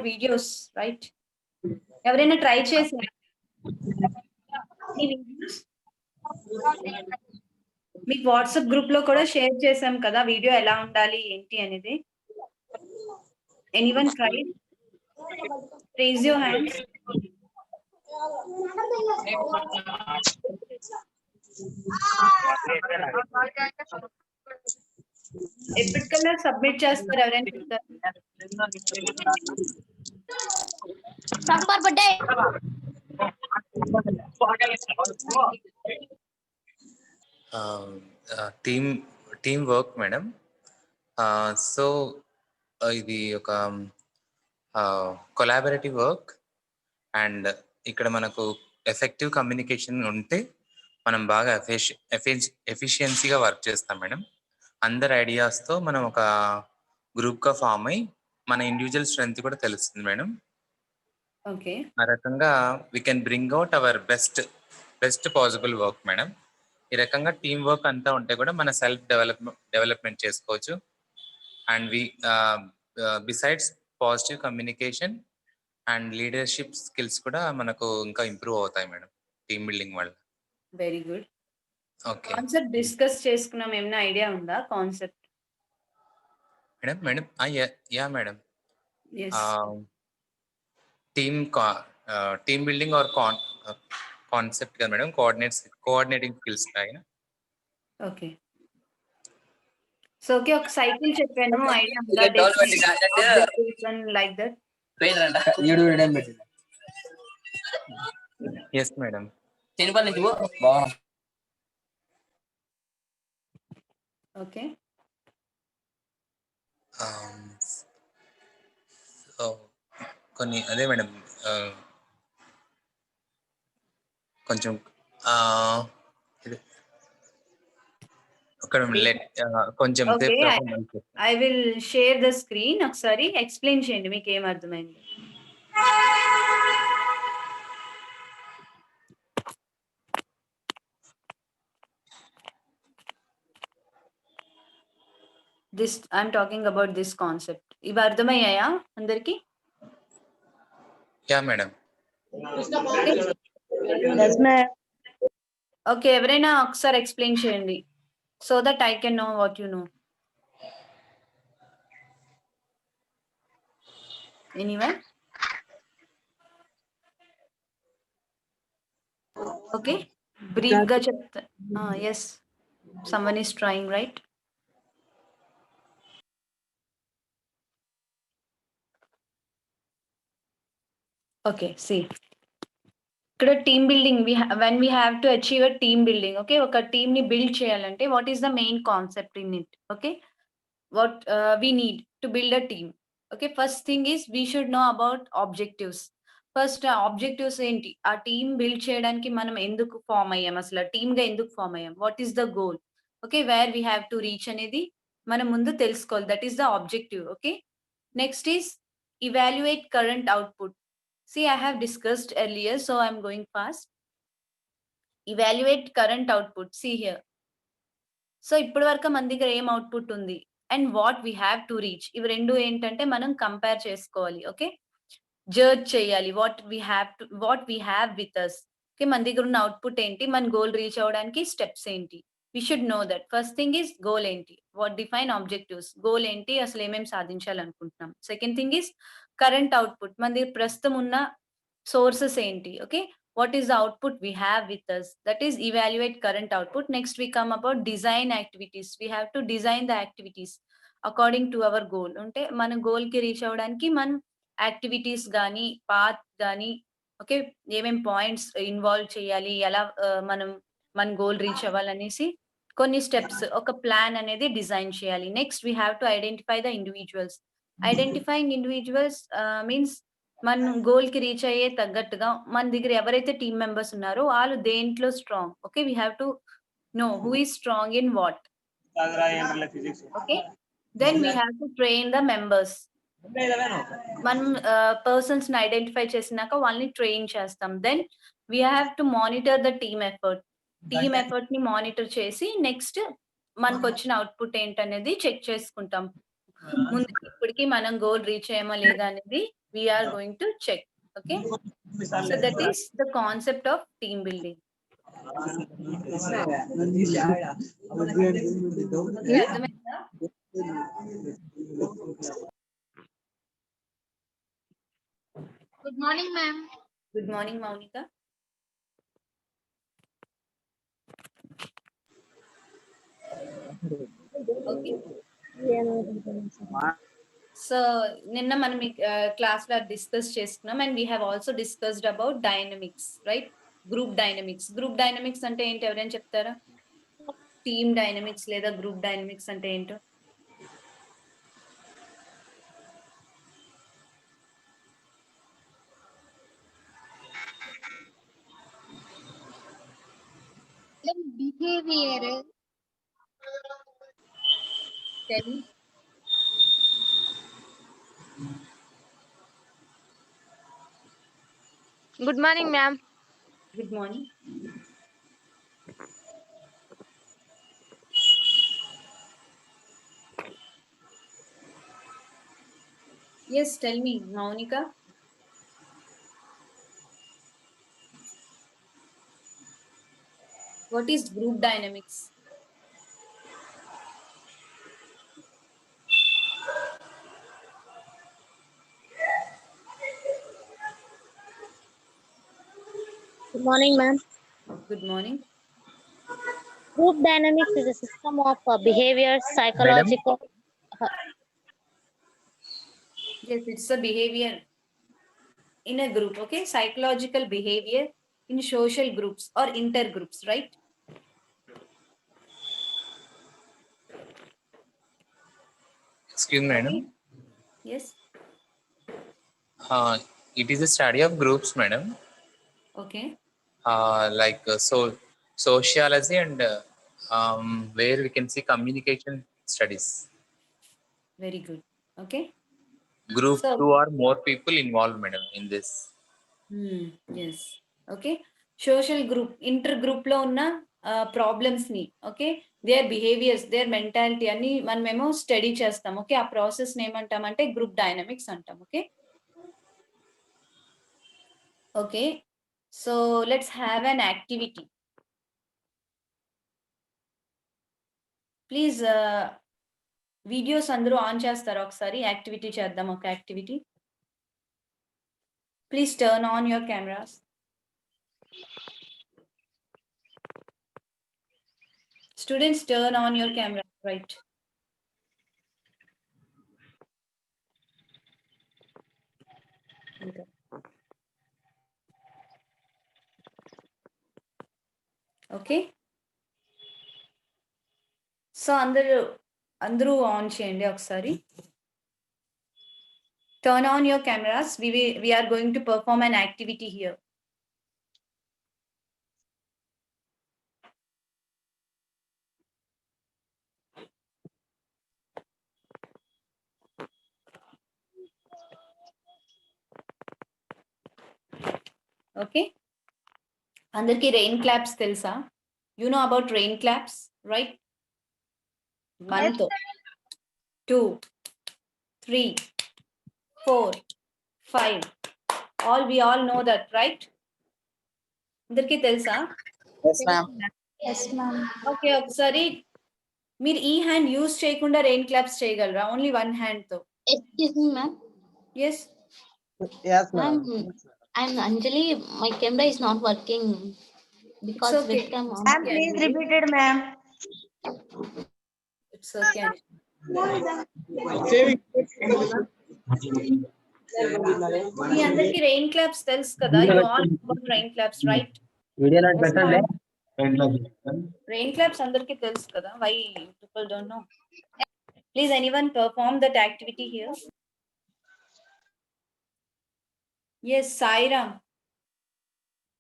Videos right? ఎవరైనా try చేశారా ఈ వీడియోస్? మీకు వాట్సాప్ గ్రూప్ లో కూడా షేర్ చేశాం కదా వీడియో ఎలా ఉండాలి ఏంటి అనేది. Anyone try? Raise your hands. ఎప్పటికల్లా సబ్మిట్ చేస్తారు ఎవరైనా చెప్తారు? Team work madam. సో ఇది ఒక కొలాబరేటివ్ వర్క్ అండ్ ఇక్కడ మనకు ఎఫెక్టివ్ కమ్యూనికేషన్ ఉంటే మనం బాగా ఎఫిషియన్సీగా వర్క్ చేస్తాం మేడం. అందరి ఐడియాస్తో మనం ఒక గ్రూప్గా ఫామ్ అయ్యి మన ఇండివిజువల్ స్ట్రెంగ్త్ కూడా తెలుస్తుంది మేడం. ఓకే, ఆ రకంగా we can bring out our best possible work madam. ఈ రకంగా టీమ్ వర్క్ అంతా ఉంటే కూడా మన సెల్ఫ్ డెవలప్మెంట్ చేసుకోవచ్చు. And besides positive communication and leadership skills కూడా మనకు ఇంకా ఇంప్రూవ్ అవుతాయి మేడం టీమ్ బిల్డింగ్ వల్ల. Very good. Okay, concept discuss చేసుకున్నాం, ఏమైనా ఐడియా ఉందా concept? Madam yeah madam. Yes. Team building are concept కదా మేడం, కోఆర్డినేటింగ్ స్కిల్స్ పైన. ఓకే, సో ఓకే, ఒక సైకిల్ చెప్పాను, ఐడియా ఉందా? Like that. Yes madam. Okay, కొన్ని అదే మేడం, కొంచెం కొంచెం I will share the screen. ఒకసారి ఎక్స్ప్లెయిన్ చేయండి మీకు ఏం అర్థమైంది. This I'm talking about this concept. ఇవి అర్థమయ్యాయా అందరికి? Yeah madam. ఓకే, ఎవరైనా ఒకసారి ఎక్స్ప్లెయిన్ చేయండి so that I can know what you know. Anyone? Okay, brief గా చెప్తా. Yes, someone is trying, right? Okay, see, ఇక్కడ team building when we have to achieve a team building, okay, ఒక team ని build చేయాలంటే what is the main concept in it? Okay, what we need to build a team. Okay, first thing is we should know about objectives. First objectives ఏంటి, ఆ team build చేయడానికి మనం ఎందుకు form అయ్యాం, అసలు team గా ఎందుకు ఫామ్ అయ్యాం, what is the goal, okay, where we have to reach అనేది మనం ముందు తెలుసుకోవాలి. That is the objective. Okay, next is evaluate current output. See, I have discussed earlier, so I'm going fast. Evaluate current output. See here. So ఇప్పటి వరకు మన దగ్గర ఏం output ఉంది and what we have to reach, ఇవి రెండు ఏంటంటే మనం కంపేర్ చేసుకోవాలి. ఓకే, జడ్జ్ చేయాలి what we have with us. Okay, మన దగ్గర ఉన్న అవుట్పుట్ ఏంటి, మన గోల్ రీచ్ అవ్వడానికి స్టెప్స్ ఏంటి, we should know that. First thing is goal ఏంటి, వాట్ డిఫైన్ ఆబ్జెక్టివ్స్, గోల్ ఏంటి, అసలు ఏమేమి సాధించాలనుకుంటున్నాం. Second thing is current output, మన దగ్గర ప్రస్తుతం ఉన్న సోర్సెస్ ఏంటి. Okay, what is the output we have with us, that is evaluate current output. Next we come about design activities. We have to design the activities according to our goal. అంటే మన goal కి reach అవ్వడానికి మనం activities గానీ path గానీ okay ఏమేం points involve చేయాలి, ఎలా మనం మన గోల్ రీచ్ అవ్వాలనేసి కొన్ని స్టెప్స్, ఒక ప్లాన్ అనేది డిజైన్ చేయాలి. Next we have to identify the individuals. Identifying individuals means మనం గోల్ కి రీచ్ అయ్యే తగ్గట్టుగా మన దగ్గర ఎవరైతే టీమ్ మెంబర్స్ ఉన్నారో వాళ్ళు దేంట్లో strong. Okay, we have to know who is strong in what. Okay, then we have to train the members. మనం పర్సన్స్ ని ఐడెంటిఫై చేసినాక వాళ్ళని ట్రైన్ చేస్తాం. Then we have to monitor the team effort. Team effort ని monitor చేసి next మనకు వచ్చిన output ఏంటనేది చెక్ చేసుకుంటాం. ముందు ఇప్పటికి మనం గోల్ రీచ్ అయ్యామా లేదా అనేది we are going to check. Okay, so that is the concept of team building. అర్థమైందా? Good morning, ma'am. Good morning, Maunika. Okay. So నిన్న మనం క్లాస్ లో డిస్కస్ చేసుకున్నాం and we have also discussed about dynamics, right? Group dynamics అంటే ఏంటి, ఎవరైనా చెప్తారా? Team dynamics లేదా గ్రూప్ డైనమిక్స్ అంటే ఏంటో? Behavior. Tell me. Good morning, ma'am. Good morning. Yes, tell me, Maunika. What is group dynamics? Good morning, ma'am. Good morning. Group dynamics is a system of behavior, psychological. Yes, it's a behavior in a group, okay? Psychological behavior in social groups or intergroups, right? Excuse me, madam. Yes. It is a study of groups, madam. Okay. Like sociology and where we can see communication studies. Very good. Okay. Group So- 2 or more people involved, madam, in this. Yes. Okay. Social group, inter group లో ఉన్న problems ని, okay, their behaviours, their mentality అని మనమేమో study చేస్తాం. Okay, ఆ process ఏమంటామంటే group dynamics అంటాం. Okay. Okay, so let's have an activity. Please videos అందరూ ఆన్ చేస్తారా? ఒకసారి యాక్టివిటీ చేద్దాం. ఒక activity. Please turn on your cameras. Students, turn on your camera, right? Okay. Okay. So అందరూ ఆన్ చేయండి ఒకసారి. Turn on your cameras. We are going to perform an activity here. Okay. అందరికి rain claps తెలుసా? You know about rain claps, right? 1 2 3 4 5. We all know that, right? అందరికి తెలుసా? Yes, ma'am. Yes, ma'am. Okay, ఒకసారి మీరు ఈ hand use చేయకుండా rain claps చేయగలరా? Only one hand తో. Excuse me, ma'am. Yes. Yes, ma'am. I'm Anjali. My camera is not working because It's okay. webcam on. Ma'am, please repeat it, ma'am. It's okay. మీ అందరికి rain claps తెలుసు కదా? You all know about rain claps, right? Rain claps అందరికి తెలుసు కదా? Why people don't know? Please, anyone perform that activity here? Yes, Sairam.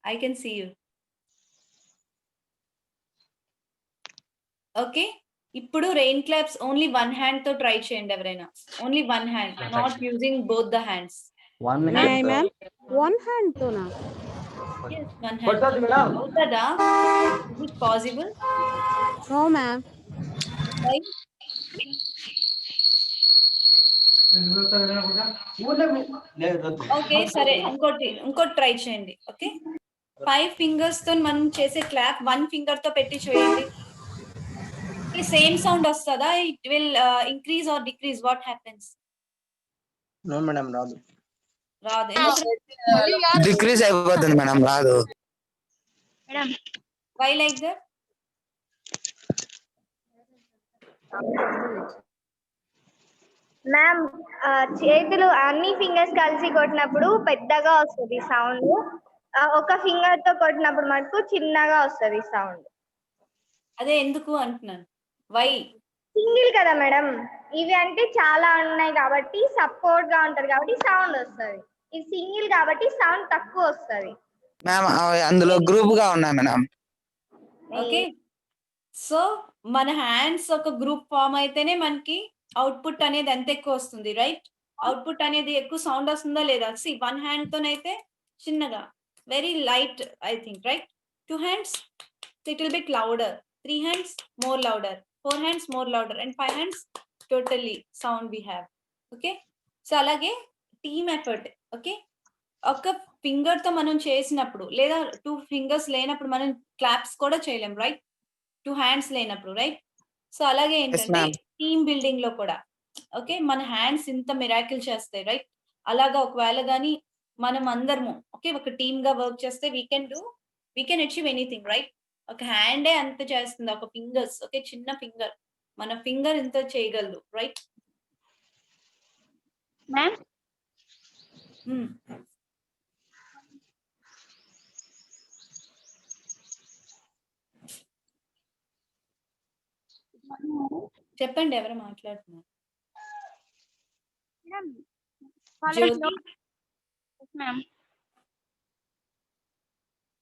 I can see you. Okay. ఇప్పుడు rain claps only one hand తో try చేయండి ఎవరైనా. Only one hand, not using both the hands. One May I, hand. ma'am? One hand to na. Yes, one hand. అవుతుందా? Is it possible? No, ma'am. Why? Okay సరే, ఇంకోటి try చేయండి. Okay, 5 fingers తో మనం చేసే clap 1 finger తో పెట్టి చేయండి. సేమ్ సౌండ్ వస్తుందా? It will increase or decrease? What happens? No, madam, రాదు. రాదు. ఎందుకు? డిక్రీజ్ అయిపోతుంది మేడం, రాదు. Madam why like that? Ma'am, చేతులు అన్ని ఫింగర్స్ కలిసి కొట్టినప్పుడు పెద్దగా వస్తుంది సౌండ్. ఒక ఫింగర్ తో కొట్టినప్పుడు మటుకు చిన్నగా వస్తుంది సౌండ్. అదే ఎందుకు అంటున్నాను. వై? సింగిల్ కదా మేడం, ఇవి అంటే చాలా ఉన్నాయి కాబట్టి సపోర్ట్ గా ఉంటది కాబట్టి సౌండ్ వస్తుంది. ఇది సింగిల్ కాబట్టి సౌండ్ తక్కువ వస్తుంది. మ్యామ్ అందులో గ్రూప్ గా ఉన్నాయి మేడం. ఓకే, సో మన హ్యాండ్స్ ఒక గ్రూప్ ఫామ్ అయితేనే మనకి అవుట్పుట్ అనేది ఎంత ఎక్కువ వస్తుంది, రైట్? అవుట్పుట్ అనేది ఎక్కువ సౌండ్ వస్తుందా లేదా? సి, 1 హ్యాండ్ తోనైతే చిన్నగా, very light, I think, right? 2 hands little bit louder, 3 hands more louder, 4 hands more louder, and 5 hands totally sound we have. Okay, so అలాగే టీమ్ ఎఫర్ట్. ఓకే, ఒక finger తో మనం చేసినప్పుడు లేదా 2 ఫింగర్స్ లేనప్పుడు మనం క్లాప్స్ కూడా చేయలేం, రైట్? 2 హ్యాండ్స్ లేనప్పుడు, రైట్? సో అలాగే ఏంటంటే ma'am. టీమ్ బిల్డింగ్ లో కూడా, ఓకే, మన హ్యాండ్స్ ఇంత మిరాకిల్ చేస్తాయి, రైట్? అలాగా ఒకవేళ గానీ మనం అందరము ఓకే ఒక టీమ్ గా వర్క్ చేస్తే we can achieve anything, right? ఒక హ్యాండే అంత చేస్తుంది, ఒక ఫింగర్స్, ఓకే, చిన్న ఫింగర్, మన ఫింగర్ ఇంత చేయగలదు, రైట్? మ్యామ్ చెప్పండి, ఎవరు మాట్లాడుతున్నారు?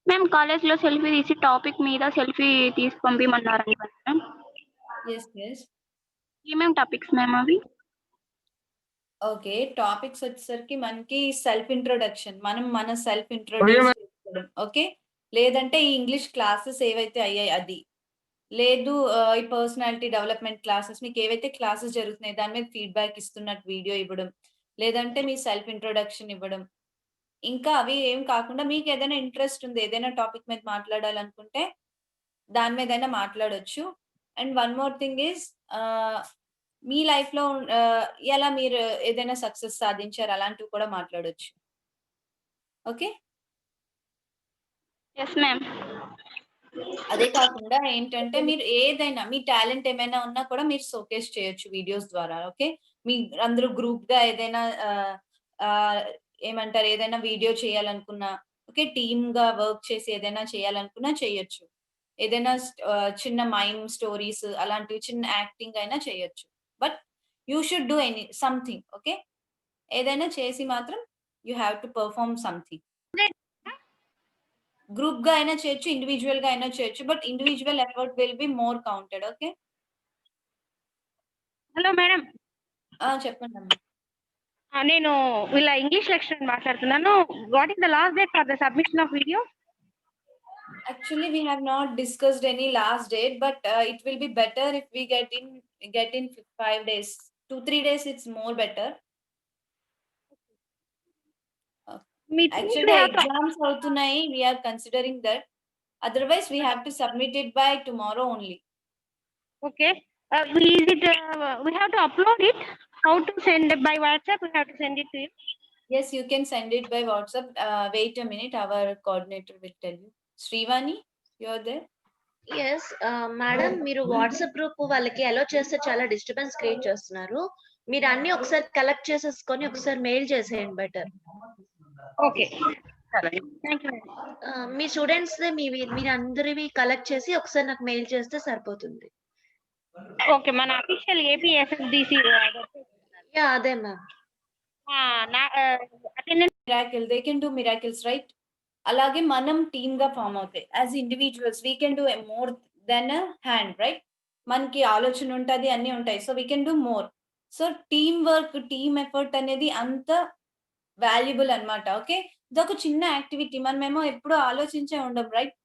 మ్యామ్ కాలేజ్ లో సెల్ఫీ తీసి టాపిక్ మీద సెల్ఫీ తీసి పంపిమన్నారండి మేడం. ఎస్. ఏమేం టాపిక్స్ మ్యామ్ అవి? ఓకే, టాపిక్స్ వచ్చేసరికి మనకి సెల్ఫ్ ఇంట్రొడక్షన్, మన సెల్ఫ్ ఇంట్రొడ్యూస్ చేసుకోవడం, ఓకే? లేదంటే ఈ ఇంగ్లీష్ క్లాసెస్ ఏవైతే అయ్యాయి అది, లేదు ఈ పర్సనాలిటీ డెవలప్మెంట్ క్లాసెస్, మీకు ఏవైతే క్లాసెస్ జరుగుతున్నాయి దాని మీద ఫీడ్బ్యాక్ ఇస్తున్నట్టు వీడియో ఇవ్వడం, లేదంటే మీ సెల్ఫ్ ఇంట్రొడక్షన్ ఇవ్వడం. ఇంకా అవి ఏం కాకుండా మీకు ఏదైనా ఇంట్రెస్ట్ ఉంది, ఏదైనా టాపిక్ మీద మాట్లాడాలనుకుంటే దాని మీదైనా మాట్లాడొచ్చు. And one more thing is, మీ లైఫ్ లో ఎలా మీరు ఏదైనా సక్సెస్ సాధించారు అలాంటివి కూడా మాట్లాడొచ్చు. Okay, yes ma'am. అదే కాకుండా ఏంటంటే మీరు ఏదైనా మీ టాలెంట్ ఏమైనా ఉన్నా కూడా మీరు షోకేస్ చేయొచ్చు వీడియోస్ ద్వారా. ఓకే, మీ అందరూ గ్రూప్ గా ఏదైనా ఏమంటారు, ఏదైనా వీడియో చేయాలనుకున్నా, ఓకే, టీమ్ గా వర్క్ చేసి ఏదైనా చేయాలనుకున్నా చేయొచ్చు. ఏదైనా చిన్న మైమ్ స్టోరీస్ అలాంటివి, చిన్న యాక్టింగ్ అయినా చేయొచ్చు. But you should do something. Okay, ఏదైనా చేసి మాత్రం you have to perform something. Group గా అయినా చేయొచ్చు, ఇండివిజువల్ గా అయినా చేయొచ్చు, but individual effort will be more counted. Okay, hello madam, చెప్పండి అమ్మా. నేను వీళ్ళ ఇంగ్లీష్ లెక్చరర్ మాట్లాడుతున్నాను. What is the last date for the submission of video? Actually, we have not discussed any last date, but it will be better if we get in 5 days, 2-3 days. It's more better. Actually, exams అవుతున్నాయి. We are considering that. Otherwise, we have to submit it by tomorrow only. Okay. Is it? We have to upload it. How to send it by WhatsApp? We have to send it to you. Yes, you can send it by WhatsApp. Wait a minute. Our coordinator will tell you. Srivani, you are there? Yes madam, మీరు WhatsApp group వాళ్ళకి allow చేస్తే చాలా disturbance create చేస్తున్నారు. మీరు అన్ని ఒకసారి collect చేసేసుకొని ఒకసారి మెయిల్ చేసేయండి better. Okay, thank you. Me students మీరు అందరివి కలెక్ట్ చేసి ఒకసారి నాకు మెయిల్ చేస్తే సరిపోతుంది. ఓకే, మన అఫీషియల్ ఏపీఎస్ఎస్డిసి అదే ma'am. Miracle, they can do miracles, right? అలాగే మనం టీమ్ గా ఫామ్ అవుతాయి. As individuals we can do more than a hand, right? మనకి ఆలోచన ఉంటుంది, అన్ని ఉంటాయి, so we can do more. So team work, team effort అనేది అంత వాల్యుబుల్ అన్నమాట. ఓకే, ఇదొక చిన్న యాక్టివిటీ, మనమేమో ఎప్పుడు ఆలోచించే ఉండం, right?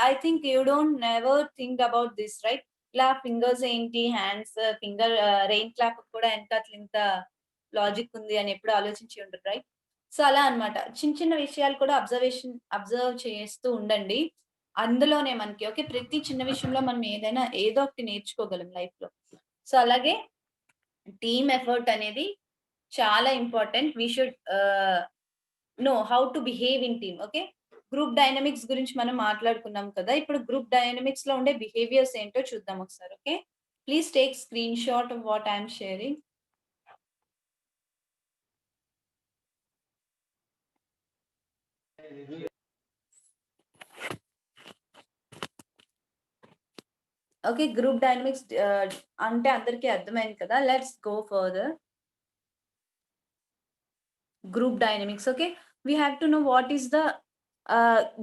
I think you don't never think about this, right? ఇలా ఫింగర్స్ ఏంటి, హ్యాండ్స్, ఫింగర్ రెయిన్ క్లాప్ కూడా ఎంత ఇంత లాజిక్ ఉంది అని ఎప్పుడు ఆలోచించి ఉండరు, రైట్? సో అలా అన్నమాట. చిన్న చిన్న విషయాలు కూడా అబ్జర్వ్ చేస్తూ ఉండండి. అందులోనే మనకి ఓకే, ప్రతి చిన్న విషయంలో మనం ఏదో ఒకటి నేర్చుకోగలం లైఫ్‌లో. సో అలాగే టీమ్ ఎఫర్ట్ అనేది చాలా important. We should know how to behave in team. Okay, group dynamics గురించి మనం మాట్లాడుకున్నాం కదా. ఇప్పుడు గ్రూప్ డైనమిక్స్ లో ఉండే బిహేవియర్స్ ఏంటో చూద్దాం ఒకసారి. Okay, please take screen shot of what I'm sharing. Okay, group dynamics అంటే అందరికీ అర్థమైంది కదా. Let's go further. Group dynamics. Okay, we have to know what is the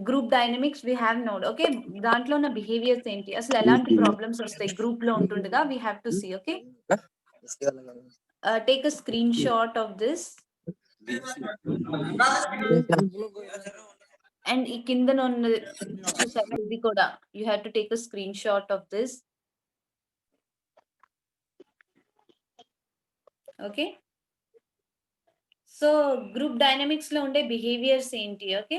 group dynamics. We have known. Okay, దాంట్లో ఉన్న behaviours ఏంటి, అసలు ఎలాంటి problems వస్తాయి గ్రూప్ లో ఉంటుండగా, we have to see. Okay, take a screenshot of this and ఈ కింద చూసారా, ఇది కూడా you have to take a screenshot of this. Okay, so group dynamics లో ఉండే బిహేవియర్స్ ఏంటి, ఓకే,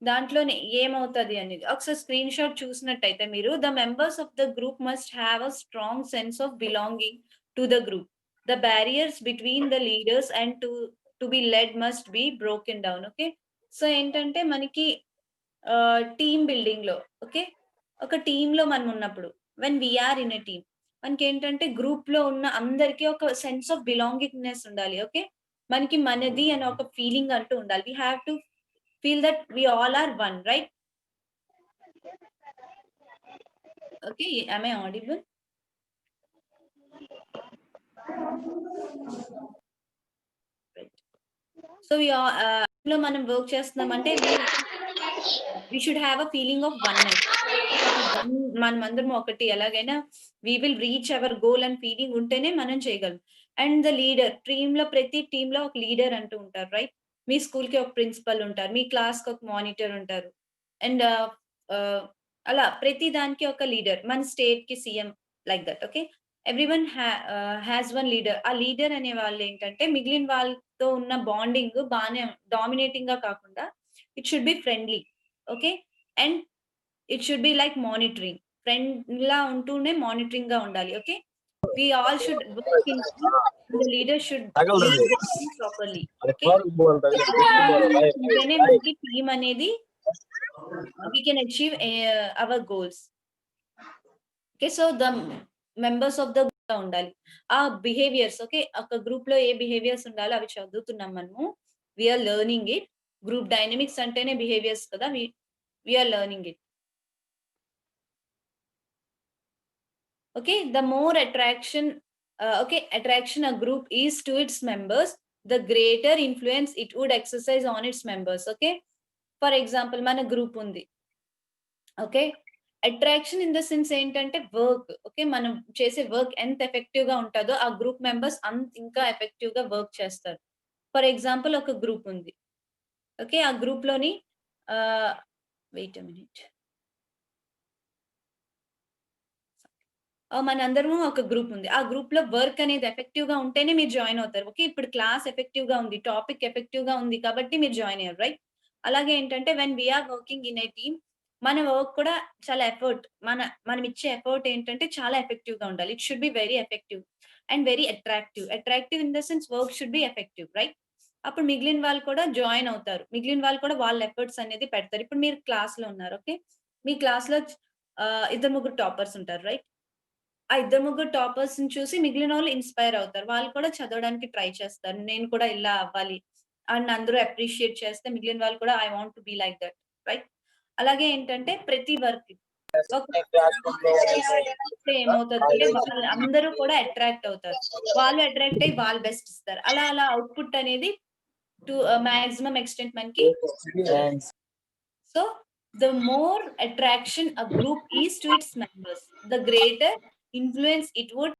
దాంట్లోనే ఏమవుతుంది అనేది ఒకసారి స్క్రీన్ షాట్ చూసినట్టయితే మీరు, the members of the group must have a strong sense of belonging to the group. The barriers between the leaders and to be led must be broken down. Okay, so ఏంటంటే మనకి team building లో, okay, ఒక team లో మనం ఉన్నప్పుడు, when we're in a team, మనకి ఏంటంటే గ్రూప్ లో ఉన్న అందరికీ ఒక సెన్స్ ఆఫ్ బిలాంగింగ్నెస్ ఉండాలి. ఓకే, మనకి మనది అని ఒక ఫీలింగ్ అంటూ ఉండాలి. We have to feel that we all are one, right? Okay, am I audible? Right. So లో మనం వర్క్ చేస్తున్నామంటే we should have a feeling of oneness. మనమందరం ఒకటి, ఎలాగైనా we will reach our goal and feeling ఉంటేనే మనం చేయగలం. And the leader, ప్రతి టీమ్ లో ఒక లీడర్ అంటూ ఉంటారు, రైట్? మీ స్కూల్ కి ఒక ప్రిన్సిపల్ ఉంటారు, మీ క్లాస్ కి ఒక మానిటర్ ఉంటారు, అండ్ అలా ప్రతి దానికి ఒక లీడర్, మన స్టేట్ కి CM, like that. Okay, everyone has one leader. ఆ లీడర్ అనే వాళ్ళు ఏంటంటే మిగిలిన వాళ్ళతో ఉన్న బాండింగ్ బాగానే డామినేటింగ్ గా కాకుండా it should be friendly. Okay, and it should be like monitoring, friend లా ఉంటూనే మానిటరింగ్ గా ఉండాలి. Okay, we all should work in team. The leader should lead the team properly. Okay, ఉంటేనే మనకి టీమ్ అనేది we can achieve our goals. Okay, so the members of the group ఉండాలి. ఆ behaviours, okay, ఒక group లో ఏ behaviours ఉండాలో అవి చదువుతున్నాం మనము. we are learning it. Group dynamics అంటేనే బిహేవియర్స్ కదా, we are learning it. Okay, the more attraction a group is to its members, the greater influence it would exercise on its members. Okay, for example, మన group ఉంది. Okay, attraction in the sense ఏంటంటే work. Okay, మనం చేసే work ఎంత effective గా ఉంటుందో ఆ group members ఇంకా ఎఫెక్టివ్ గా వర్క్ చేస్తారు. ఫర్ ఎగ్జాంపుల్, ఒక గ్రూప్ ఉంది. ఓకే, ఆ గ్రూప్ లోని వెయిట్ ఎ మినిట్, మనందరము ఒక గ్రూప్ ఉంది. ఆ గ్రూప్ లో వర్క్ అనేది ఎఫెక్టివ్ గా ఉంటేనే మీరు జాయిన్ అవుతారు. ఓకే, ఇప్పుడు క్లాస్ ఎఫెక్టివ్ గా ఉంది, టాపిక్ ఎఫెక్టివ్ గా ఉంది కాబట్టి మీరు జాయిన్ అయ్యారు, రైట్? అలాగే ఏంటంటే when we're working in a team, మన వర్క్ కూడా చాలా ఎఫర్ట్, మనం ఇచ్చే ఎఫర్ట్ ఏంటంటే చాలా ఎఫెక్టివ్ గా ఉండాలి. It should be very effective and very attractive in the sense work should be effective, right? అప్పుడు మిగిలిన వాళ్ళు కూడా జాయిన్ అవుతారు, మిగిలిన వాళ్ళు కూడా వాళ్ళ ఎఫర్ట్స్ అనేది పెడతారు. ఇప్పుడు మీరు క్లాస్ లో ఉన్నారు. ఓకే, మీ క్లాస్ లో 2-3 టాపర్స్ ఉంటారు, రైట్? ఆ 2-3 టాపర్స్ ని చూసి మిగిలిన వాళ్ళు ఇన్స్పైర్ అవుతారు. వాళ్ళు కూడా చదవడానికి ట్రై చేస్తారు. నేను కూడా ఇలా అవ్వాలి అని అందరూ అప్రిషియేట్ చేస్తే మిగిలిన వాళ్ళు కూడా I want to be like that, right? అలాగే ఏంటంటే ప్రతి వర్క్ ఏమవుతుందంటే అందరూ కూడా అట్రాక్ట్ అవుతారు. వాళ్ళు అట్రాక్ట్ అయ్యి వాళ్ళు బెస్ట్ ఇస్తారు. అలా అవుట్పుట్ అనేది టు మాక్సిమం ఎక్స్టెంట్ మనకి. So the more attraction a group is to its members, the greater influence it would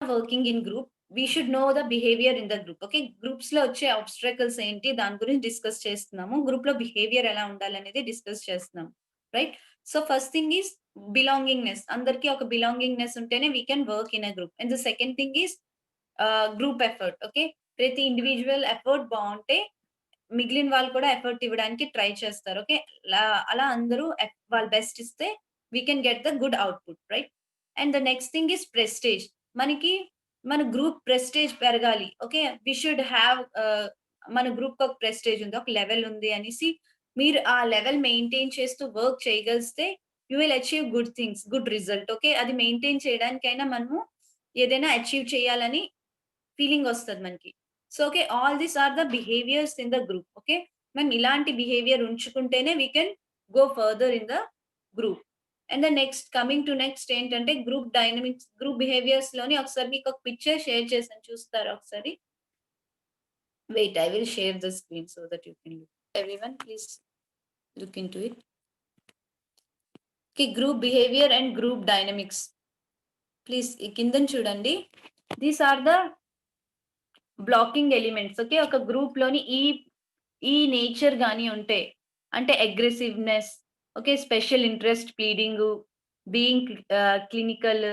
working in group. We should know the behavior in the group. Okay, groups లో వచ్చే ఆబ్స్ట్రకల్స్ ఏంటి, దాని గురించి discuss చేస్తున్నాము. Group లో behaviour ఎలా ఉండాలనేది discuss చేస్తున్నాం, right? So first thing is belongingness. అందరికీ ఒక బిలాంగింగ్నెస్ ఉంటేనే we can work in a group. And the second thing is group effort. Okay. ప్రతి ఇండివిడ్యువల్ ఎఫర్ట్ బావుంటే మిగిలిన వాళ్ళు కూడా ఎఫర్ట్ ఇవ్వడానికి ట్రై చేస్తారు. ఓకే. అలా అందరూ వాళ్ళ బెస్ట్ ఇస్తే we can get the good output, right? And the next thing is prestige. మనకి మన గ్రూప్ ప్రెస్టీజ్ పెరగాలి. ఓకే. వి షుడ్ హావ్ మన గ్రూప్‌కి ఒక ప్రెస్టీజ్ ఉంది. ఒక లెవెల్ ఉంది అనేసి మీరు ఆ లెవెల్ మెయింటైన్ చేస్తూ వర్క్ చేయగలిస్తే you will achieve good things, good result. Okay. అది మెయింటైన్ చేయడానికైనా మనము ఏదైనా అచీవ్ చేయాలని ఫీలింగ్ వస్తది మనకి. So, okay. All these are the behaviours in the group. Okay. మనం ఇలాంటి బిహేవియర్ ఉంచుకుంటేనే we can go further in the group. And the next ఏంటంటే గ్రూప్ డైనమిక్స్, గ్రూప్ బిహేవియర్స్ లోని ఒకసారి మీకు ఒక పిక్చర్ షేర్ చేశాను, చూస్తారా ఒకసారి? Wait, I will share the screen so that you can look. Everyone please look into it. Okay. Group behaviour and group dynamics. Please ఈ కిందన చూడండి. These are the blocking elements. Okay. ఒక group లోని ఈ nature గాని ఉంటే, అంటే aggressiveness, okay, special interest pleading, being clinical,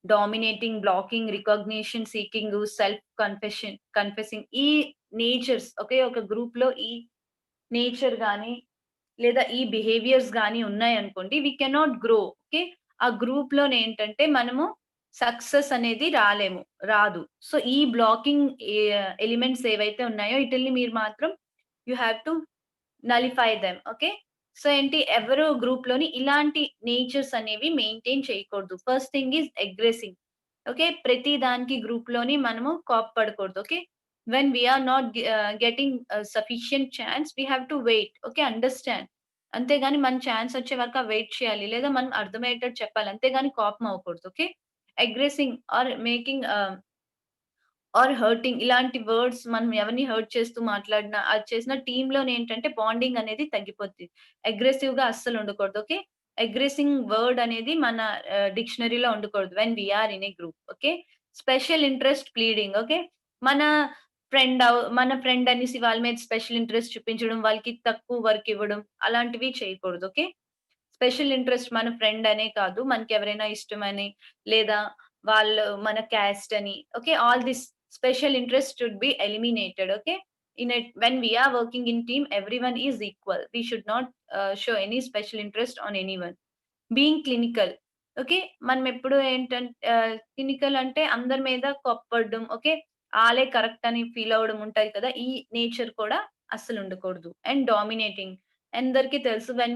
dominating, blocking, recognition seeking, self confessing, ఈ నేచర్స్ ఓకే ఒక గ్రూప్ లో ఈ నేచర్ గాని లేదా ఈ బిహేవియర్స్ గాని ఉన్నాయనుకోండి, వి కెనాట్ గ్రో. ఓకే. ఆ గ్రూప్ లోనేంటంటే మనము సక్సెస్ అనేది రాదు. సో, ఈ బ్లాకింగ్ ఎలిమెంట్స్ ఏవైతే ఉన్నాయో ఈటిల్ని మీరు మాత్రం you have to nullify them. Okay. So, ఏంటి ఎవరు గ్రూప్ లోని ఇలాంటి నేచర్స్ అనేవి మెయింటైన్ చేయకూడదు. First thing is aggressing. Okay. ప్రతి దానికి గ్రూప్ లోని మనము కోప్పడకూడదు. Okay. When we are not getting sufficient chance we have to wait. Okay. Understand. అంతేగాని మన ఛాన్స్ వచ్చే వరకు వెయిట్ చేయాలి. లేదా మనం అర్థమయ్యేటట్టు చెప్పాలి. అంతేగాని కోపం అవ్వకూడదు. Okay. Aggressing or making or hurting, ఇలాంటి వర్డ్స్ మనం ఎవరిని హర్ట్ చేస్తూ మాట్లాడినా, అది చేసిన టీమ్‌లోనేంటంటే బాండింగ్ అనేది తగ్గిపోద్ది. అగ్రెసివ్‌గా అస్సలు ఉండకూడదు. ఓకే. అగ్రెసింగ్ వర్డ్ అనేది మన డిక్షనరీలో ఉండకూడదు when we are in a group. Okay. Special interest pleading. Okay. మన మన ఫ్రెండ్ అనేసి వాళ్ళ మీద స్పెషల్ ఇంట్రెస్ట్ చూపించడం, వాళ్ళకి తక్కువ వర్క్ ఇవ్వడం, అలాంటివి చేయకూడదు. ఓకే. స్పెషల్ ఇంట్రెస్ట్ మన ఫ్రెండ్ అనే కాదు, మనకెవరైనా ఇష్టమని, లేదా వాళ్ళు మన క్యాస్ట్ అని. Okay. All this special interest should be eliminated. Okay. when we are working in team, everyone is equal. We should not show any special interest on anyone. Being clinical. Okay. మనం ఎప్పుడు clinical అంటే అందరి మీద కోప్పడడం. Okay. ఆళ్ళే correct అని feel అవ్వడం ఉంటాయి కదా! ఈ నేచర్ కూడా అస్సలు ఉండకూడదు. And dominating. అందరికీ తెలుసు when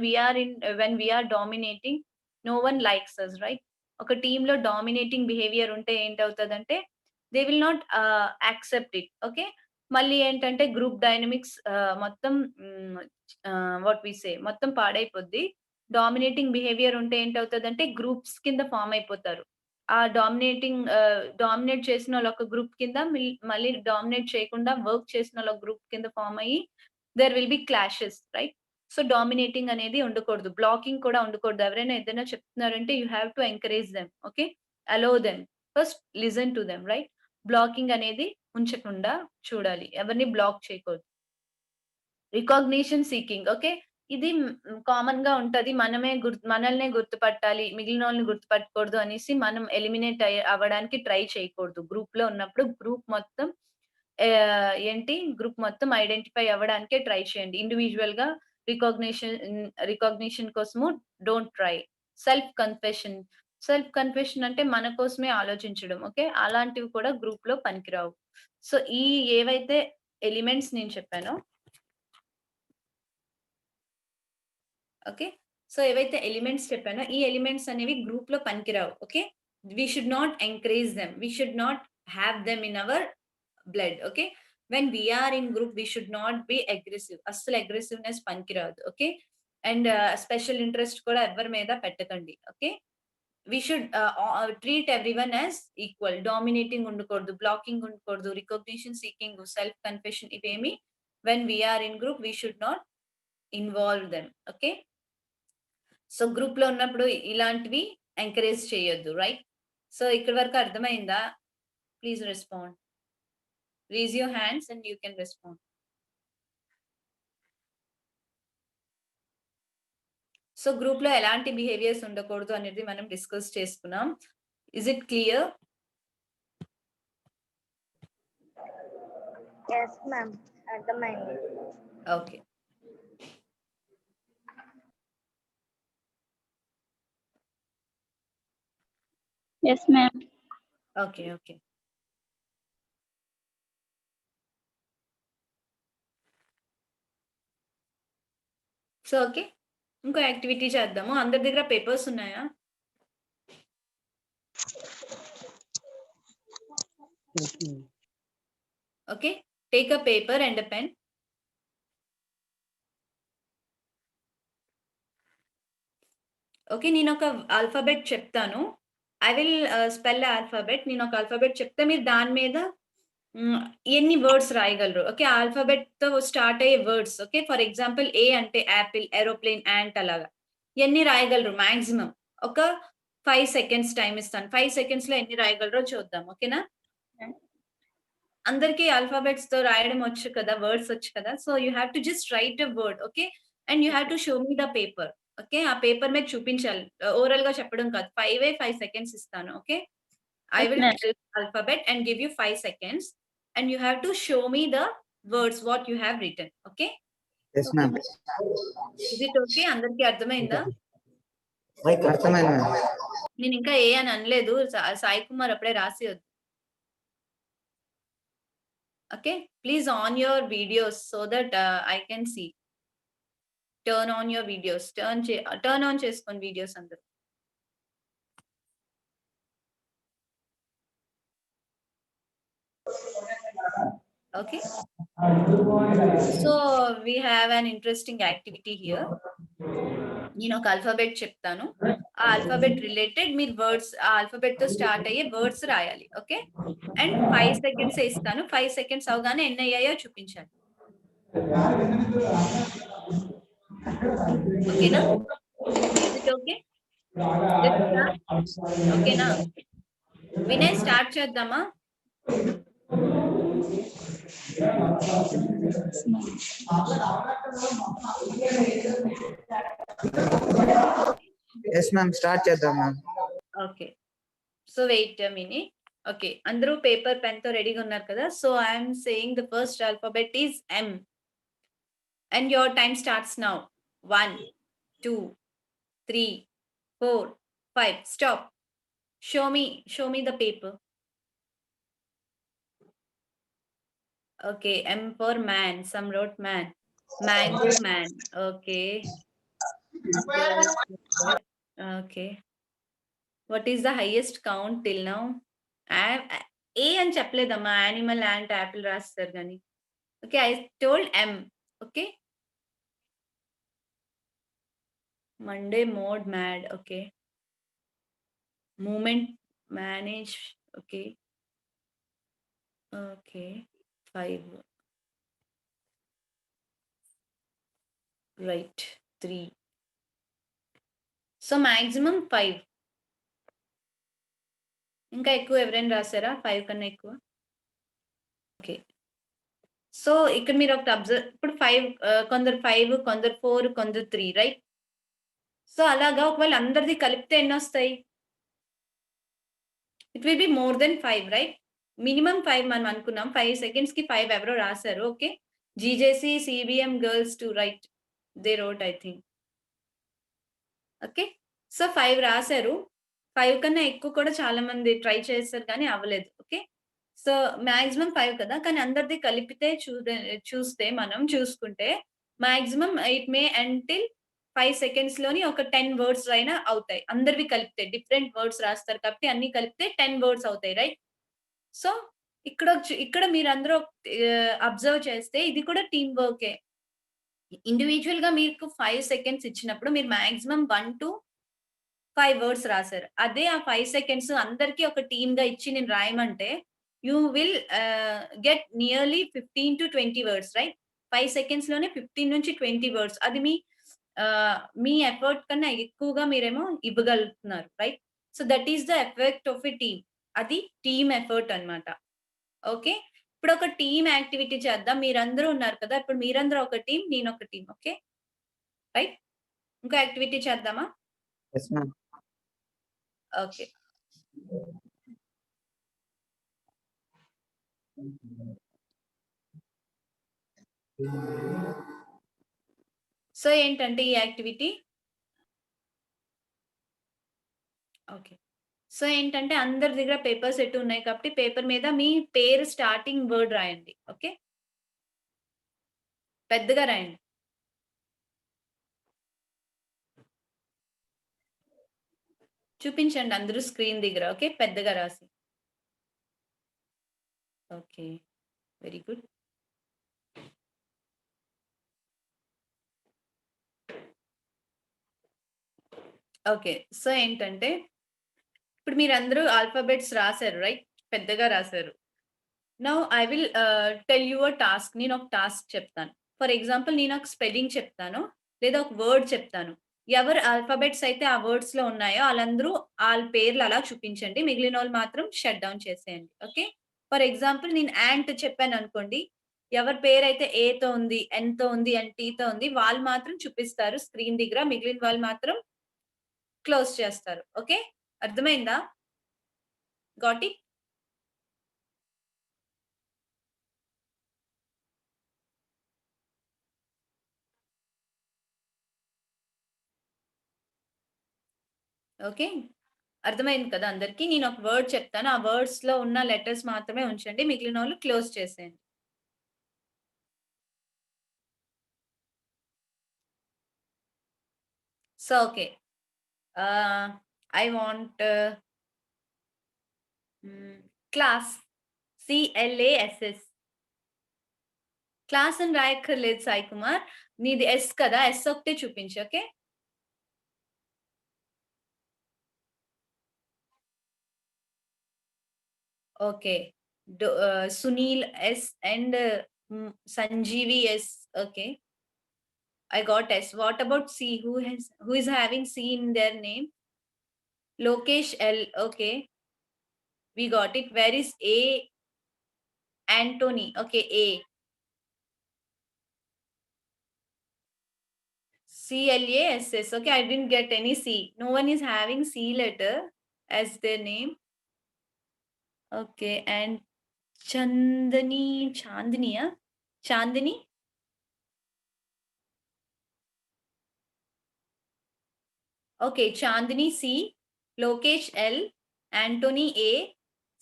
we are dominating no one likes us, right? ఒక టీమ్‌లో డామినేటింగ్ బిహేవియర్ ఉంటే ఏంటవుతదంటే they will not accept it. Okay. మళ్ళీ ఏంటంటే గ్రూప్ డైనమిక్స్ మొత్తం వాట్ వి సే మొత్తం పాడైపోద్ది. డామినేటింగ్ బిహేవియర్ ఉంటే ఏంటవుతదంటే గ్రూప్స్ కింద ఫార్మ్ అయిపోతారు. ఆ డామినేట్ చేసినోళ్ళు ఒక గ్రూప్ కింద, మళ్ళీ డామినేట్ చేయకుండా వర్క్ చేసినోళ్ళు ఒక గ్రూప్ కింద ఫార్మ్ అయ్యి there will be clashes, right? So, dominating అనేది ఉండకూడదు. బ్లాకింగ్ కూడా ఉండకూడదు. ఎవరైనా ఏదైనా చెప్తున్నారంటే you have to encourage them. Okay. Allow them. First listen to them, right? Blocking అనేది ఉంచకుండా చూడాలి. ఎవరిని బ్లాక్ చేయకూడదు. Recognition seeking. ఓకే. ఇది కామన్‌గా ఉంటది. మనల్నే గుర్తుపట్టాలి, మిగిలినోళ్ళని గుర్తుపట్టకూడదు అనేసి మనం ఎలిమినేట్ అవ్వడానికి ట్రై చేయకూడదు. గ్రూప్‌లో ఉన్నప్పుడు గ్రూప్ మొత్తం ఐడెంటిఫై అవ్వడానికే ట్రై చేయండి. ఇండివిడ్యువల్‌గా రికాగ్నిషన్ కోసము డోంట్ ట్రై. సెల్ఫ్ కన్ఫెషన్ అంటే మన కోసమే ఆలోచించడం. ఓకే. అలాంటివి కూడా గ్రూప్‌లో పనికిరావు. సో, ఏవైతే ఎలిమెంట్స్ నేను చెప్పానో ఓకే. సో, ఏవైతే ఎలిమెంట్స్ చెప్పానో ఈ ఎలిమెంట్స్ అనేవి గ్రూప్‌లో పనికిరావు. Okay. We should not encourage them. We should not have them in our blood. Okay. When we are in group we should not be aggressive. అస్సలు అగ్రెసివ్‌నెస్ పనికిరాదు. ఓకే. అండ్ స్పెషల్ ఇంట్రెస్ట్ కూడా ఎవరి మీద పెట్టకండి. Okay. We should treat everyone as equal. Dominating ఉండకూడదు, blocking ఉండకూడదు, recognition seeking, self confession ఇవేమి when we are in group we should not involve them. Okay. So, గ్రూప్‌లో ఉన్నప్పుడు ఇలాంటివి ఎంకరేజ్ చేయొద్దు, రైట్? సో, ఇక్కడి వరకు అర్థమైందా? Please respond. Raise your hands and you can respond. So, గ్రూప్‌లో ఎలాంటి బిహేవియర్స్ ఉండకూడదు అనేది మనం డిస్కస్ చేసుకున్నాం. Is it clear? Yes ma'am, అర్థమైంది. Okay. Yes, ma'am. Okay. Okay. So okay, ఇంకో యాక్టివిటీ చేద్దాము. అందరి దగ్గర పేపర్స్ ఉన్నాయా? Okay, take a paper and a pen. Okay, నేను ఒక ఆల్ఫాబెట్ చెప్తాను. I will spell alphabet. నేను ఒక ఆల్ఫాబెట్ చెప్తే మీరు దాని మీద ఎన్ని వర్డ్స్ రాయగలరు. ఓకే, ఆల్ఫాబెట్ తో స్టార్ట్ అయ్యే వర్డ్స్. ఓకే, ఫర్ ఎగ్జాంపుల్ ఏ అంటే యాపిల్, ఏరోప్లేన్, యాంట్ అలాగా ఎన్ని రాయగలరు మాక్సిమం. ఒక 5 సెకండ్స్ టైం ఇస్తాను. 5 సెకండ్స్ లో ఎన్ని రాయగలరో చూద్దాం. ఓకేనా? అందరికీ ఆల్ఫాబెట్స్ తో రాయడం వచ్చు కదా, వర్డ్స్ వచ్చు కదా. So you have to just write a word. Okay, and you have to show me the paper. Okay, ఆ పేపర్ మీద చూపించాలి. ఓరల్ గా చెప్పడం కాదు. 5 సెకండ్స్ ఇస్తాను. Okay, I will tell alphabet and give you 5 seconds and you have to show me the words what you have written. Okay, yes ma'am. Is it okay? అందరికీ అర్థమైందా? అర్థమైంది మ్యామ్. నేను ఇంకా ఏ అని అనలేదు. సాయి కుమార్ అప్పుడే రాసి. Okay, please on your videos so that I can see. Turn on your videos. Turn on cheskoni videos andaru. Okay, so we have an interesting activity here. నేను ఒక ఆల్ఫాబెట్ చెప్తాను. ఆ ఆల్ఫాబెట్ రిలేటెడ్ మీరు వర్డ్స్, ఆ alphabet తో start అయ్యే words రాయాలి. Okay, and 5 seconds ఇస్తాను. 5 సెకండ్స్ అవగానే ఎన్ని అయ్యాయో చూపించాలి. ఓకేనా? Is it okay? ఓకేనా? వినయ్ స్టార్ట్ చేద్దామా? ఎస్ మ్యామ్, స్టార్ట్ చేద్దాం ma'am. Okay, so wait a minute. Okay, అందరూ పేపర్ పెన్ తో రెడీగా ఉన్నారు కదా. So I'm saying the first alphabet is M and your time starts now. 1 2 3 4 5 stop. Show me the paper. Okay, M for man. Some wrote man. Mango man. Okay. Okay. What is the highest count till now? A అని చెప్పలేదమ్మా. Animal, ant, apple రాస్తారు కానీ. Okay, I told M. Okay. Monday mode mad. Okay. Movement manage. Okay. Okay. 5. Right. 3. So maximum 5. ఇంకా ఎక్కువ ఎవరైనా రాశారా? 5 కన్నా ఎక్కువ? Okay, so ఇక్కడ మీరు ఒకటి అబ్జర్వ్. ఇప్పుడు 5 కొందరు 5, కొందరు 4, కొందరు 3, రైట్? సో అలాగా ఒకవేళ అందరిది కలిపితే ఎన్ని వస్తాయి? It will be more than 5, right? Minimum 5 మనం అనుకున్నాం. 5 సెకండ్స్ కి 5 ఎవరో రాశారు. Okay, జీజేసి CBM girls to right, they wrote I think. Okay, so 5 రాశారు. 5 కన్నా ఎక్కువ కూడా చాలా మంది ట్రై చేస్తారు కానీ అవ్వలేదు. ఓకే, సో మాక్సిమం 5 కదా, కానీ అందరిది కలిపితే చూస్తే మనం చూసుకుంటే maximum it may until 5 seconds లోని ఒక 10 వర్డ్స్ అయినా అవుతాయి. అందరివి కలిపితే డిఫరెంట్ వర్డ్స్ రాస్తారు కాబట్టి అన్ని కలిపితే 10 వర్డ్స్ అవుతాయి, రైట్? సో ఇక్కడ మీరందరూ అబ్జర్వ్ చేస్తే ఇది కూడా టీమ్ వర్కే. ఇండివిజువల్ గా మీకు 5 సెకండ్స్ ఇచ్చినప్పుడు మీరు మాక్సిమం 1 to 5 వర్డ్స్ రాశారు. అదే ఆ 5 సెకండ్స్ అందరికి ఒక టీమ్ గా ఇచ్చి నేను రాయమంటే you will get nearly 15 to 20 words, right? 5 seconds లోనే 15 నుంచి 20 వర్డ్స్. అది మీ ఎఫర్ట్ కన్నా ఎక్కువగా మీరేమో ఇవ్వగలుగుతున్నారు, right? So that is the effect of a team. అది టీమ్ ఎఫర్ట్ అన్నమాట. ఓకే, ఇప్పుడు ఒక టీమ్ యాక్టివిటీ చేద్దాం. మీరందరూ ఉన్నారు కదా, ఇప్పుడు మీరందరూ ఒక టీం, నేను ఒక టీం. Okay, right? ఇంకో యాక్టివిటీ చేద్దామా? Yes ma'am. ఓకే, సో ఏంటంటే ఈ యాక్టివిటీ ఓకే. సో ఏంటంటే అందరి దగ్గర పేపర్ సెట్ ఉన్నాయి కాబట్టి పేపర్ మీద మీ పేరు స్టార్టింగ్ వర్డ్ రాయండి. ఓకే. పెద్దగా రాయండి. చూపించండి అందరూ స్క్రీన్ దగ్గర. ఓకే. పెద్దగా రాసి. Okay. Very good. Okay. So ఏంటంటే ఇప్పుడు మీరందరూ ఆల్ఫాబెట్స్ రాశారు రైట్? పెద్దగా రాశారు. Now I will tell you a task. నేను ఒక టాస్క్ చెప్తాను. ఫర్ ఎగ్జాంపుల్ నేను ఒక స్పెల్లింగ్ చెప్తాను లేదా ఒక వర్డ్ చెప్తాను. ఎవరు ఆల్ఫాబెట్స్ అయితే ఆ వర్డ్స్ లో ఉన్నాయో వాళ్ళందరూ వాళ్ళ పేర్లు అలా చూపించండి. మిగిలిన వాళ్ళు మాత్రం షట్ డౌన్ చేసేయండి. ఓకే. ఫర్ ఎగ్జాంపుల్ నేను యాంట్ చెప్పాను అనుకోండి. ఎవరి పేరైతే ఏతో ఉంది, ఎన్తో ఉంది అండ్ టీతో ఉంది వాళ్ళు మాత్రం చూపిస్తారు స్క్రీన్ దగ్గర. మిగిలిన వాళ్ళు మాత్రం క్లోజ్ చేస్తారు. ఓకే. అర్థమైందా? Got it? ఓకే. అర్థమైంది కదా అందరికి? నేను ఒక వర్డ్ చెప్తాను. ఆ వర్డ్స్ లో ఉన్న లెటర్స్ మాత్రమే ఉంచండి. మిగిలిన వాళ్ళు క్లోజ్ చేసేయండి. So okay. I want class. CLASS. Class అని రాయక్కర్లేదు సాయి కుమార్. నీది ఎస్ కదా, ఎస్ ఒకటే చూపించు. Okay. Okay. Sunil S and Sanjeevi S. Okay. I got S. What about C? Who is having C in their name? Lokesh L. Okay. We got it. Where is A? Anthony. Okay, A. CLASS. Okay, I didn't get any C. No one is having C letter as their name. Okay, and Chandani. Yeah? Chandani? Okay, Chandani C, Lokesh L, Anthony A,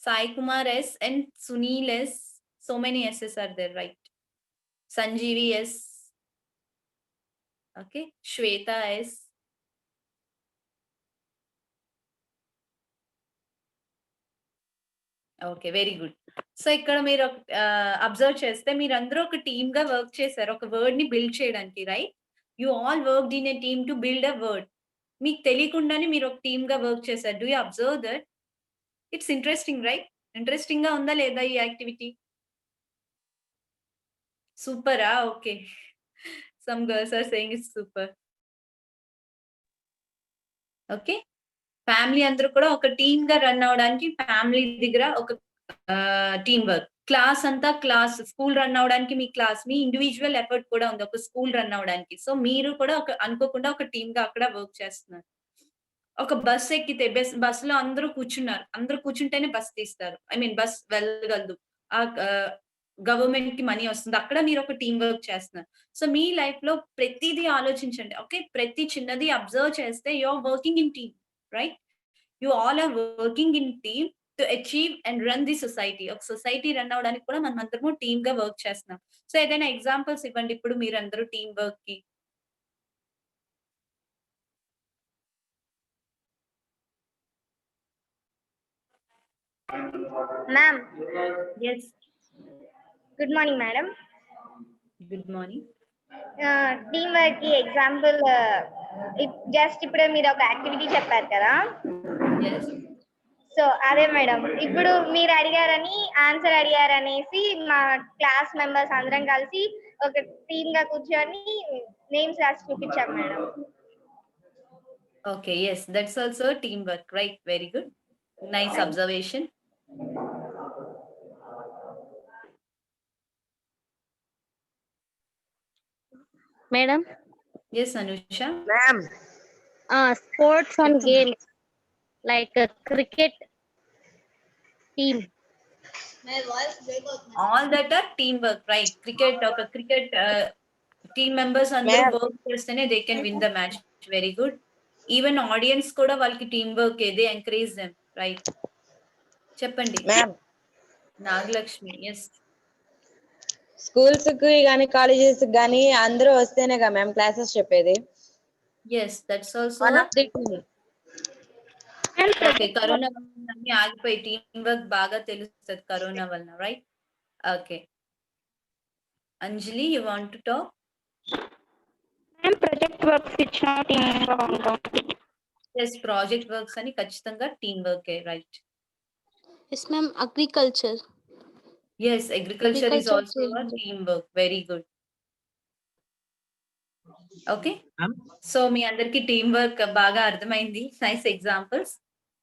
Sai Kumar S, and Sunil S. So many S's are there, right? Sanjeevi S. Okay, Shweta S. Okay. Very good. So ఇక్కడ మీరు observe చేస్తే మీరందరూ ఒక team గా work చేశారు. ఒక word ని build చేయడానికి right? You all worked in a team to build a word. మీకు తెలియకుండానే మీరు ఒక టీమ్ గా వర్క్ చేశారు. Do you observe that? It's interesting right? Interesting గా ఉందా లేదా ఈ యాక్టివిటీ? సూపరా? Okay. Some girls are saying it's super. Okay. Family అందరూ కూడా ఒక టీమ్ గా రన్ అవడానికి ఫ్యామిలీ దగ్గర ఒక టీమ్ వర్క్. క్లాస్ అంతా క్లాస్ స్కూల్ రన్ అవడానికి మీ క్లాస్ మీ ఇండివిజువల్ ఎఫర్ట్ కూడా ఉంది ఒక స్కూల్ రన్ అవడానికి. సో మీరు కూడా ఒక అనుకోకుండా ఒక టీమ్ గా అక్కడ వర్క్ చేస్తున్నారు. ఒక బస్ ఎక్కితే బస్ లో అందరూ కూర్చున్నారు. అందరూ కూర్చుంటేనే బస్ తీస్తారు. ఐ మీన్ బస్ వెళ్ళగలదు. గవర్నమెంట్ కి మనీ వస్తుంది. అక్కడ మీరు ఒక టీమ్ వర్క్ చేస్తున్నారు. సో మీ లైఫ్ లో ప్రతిదీ ఆలోచించండి. ఓకే. ప్రతి చిన్నది అబ్జర్వ్ చేస్తే you are working in team right? You all are working in team to achieve and run the society. ఒక సొసైటీ రన్ అవడానికి కూడా మనం అందరము టీమ్ గా వర్క్ చేస్తున్నాం. సో ఏదైనా ఎగ్జాంపుల్స్ ఇవ్వండి ఇప్పుడు మీరందరూ టీమ్ వర్క్ కి. Ma'am. Yes. Good morning madam. Good morning. Team work కి ఎగ్జాంపుల్ జస్ట్ ఇప్పుడే మీరు ఒక యాక్టివిటీ చెప్పారు కదా. ఎస్. సో అదే మేడం ఇప్పుడు మీరు అడిగారని ఆన్సర్ అడిగారనేసి మా క్లాస్ మెంబర్స్ అందరం కలిసి ఒక టీమ్ గా కూర్చొని నేమ్స్ రాసి చూపించాం madam. Okay, yes, that's also teamwork, right? Very good. Nice observation. Madam. Yes, Anusha. Ma'am. Sports and games like a cricket team. All that are team work, right? Cricket team members అందరూ work చేస్తేనే they can win the match. Very good. Even audience కూడా వాళ్ళకి team work they encourage them, right? చెప్పండి Nagalakshmi. Yes, schools కి గానీ colleges గానీ అందరూ వస్తేనే కదా మ్యామ్ క్లాసెస్ చెప్పేది. Yes, that's also one of the okay. Corona వల్ల అన్ని ఆగిపోయి టీమ్ వర్క్ బాగా తెలుస్తుంది కరోనా వలన, right? Okay. Anjali, you want to talk? Ma'am project works ఇచ్చిన టీమ్ గా ఉంటాం. ఎస్, ప్రాజెక్ట్ వర్క్స్ అని ఖచ్చితంగా టీమ్ వర్కే, right? Yes, ma'am. Agriculture. Yes, agriculture is Agriculture also change. Team work. Very good. Okay, so మీ అందరికి team work బాగా అర్థమైంది. Nice examples.